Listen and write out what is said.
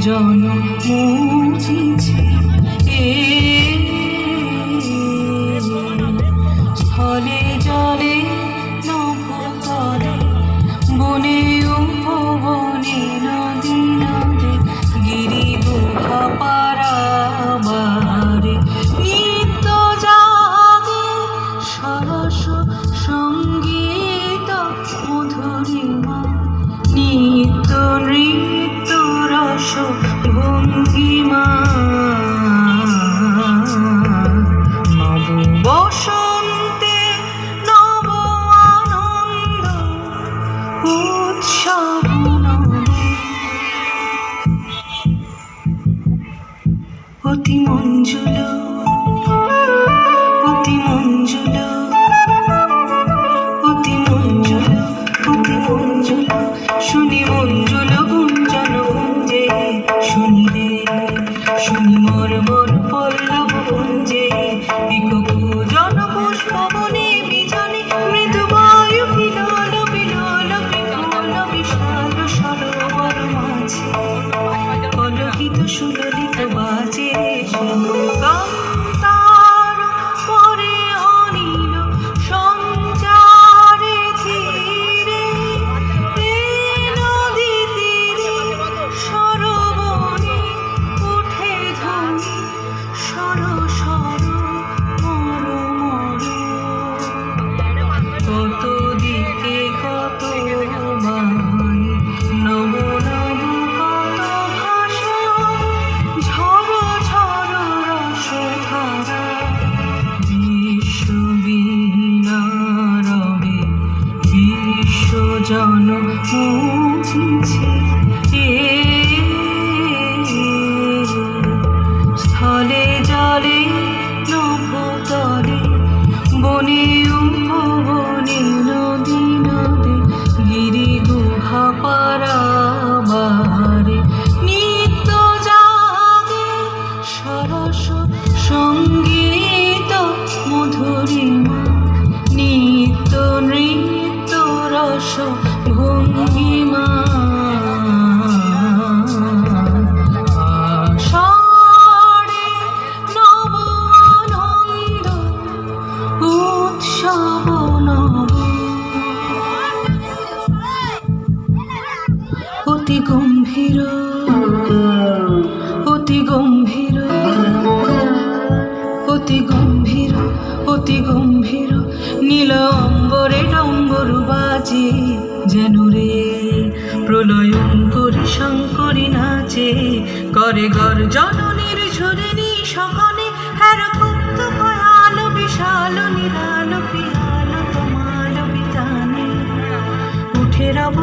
জনম মুছিছি স্থলে জলে নভতলে বনে উপবনে নদী নদে গিরি গুহা পারাবারে নিত্য জাগে সরস সঙ্গীত মধুরিমা নিত্য নৃত্য রস ভঙ্গিমা নব বসন্তে নব আনন্দ উৎসব অতি মঞ্জুল অতি মঞ্জুল অতি মঞ্জুল অতি মঞ্জুল শুনি মঞ্জুল গুঞ্জন গুঞ্জে শুনি রে শুনি মর মর পল্লব গুঞ্জে বিকপু জন পুষ্প বনে বিজনে মৃদু বায়ু বিলোল বিলোল বিকল বিশাল সরোবর মাঝে কলহিত সুললিত বাজে কান্তার পরে অনিল সঞ্চারে ধীরে নদী তীরে সরোবরে উঠে ধ্বনি সর সর মর মর কত দিকে কত বাণী নব নব কত ভাষা ঝড় ঝড় রসধারা বিশ্ববীণারবে বিশ্বজন মুছিছে স্থলে জলে নভতলে বনে উপবনে নদী নদে গিরি গুহা পারাবারে নিত্য জাগে সরস সঙ্গীত মধুরিমা নিত্য নৃত্য রস ভঙ্গিমা আষাঢ়ে নব আনন্দ উৎসব নব অতি গম্ভীর অতি গম্ভীর অতি গম্ভীর অতি গম্ভীর নীল অম্বরে ডম্বরু বাজে যেন রে প্রলয়ঙ্করী শঙ্করী নাচে করে গর্জন নির্ঝরিণী সঘনে হ্যার কুপ্ত ভয়াল বিশাল নিরাল পিয়াল তোমাল বিতানে উঠে রব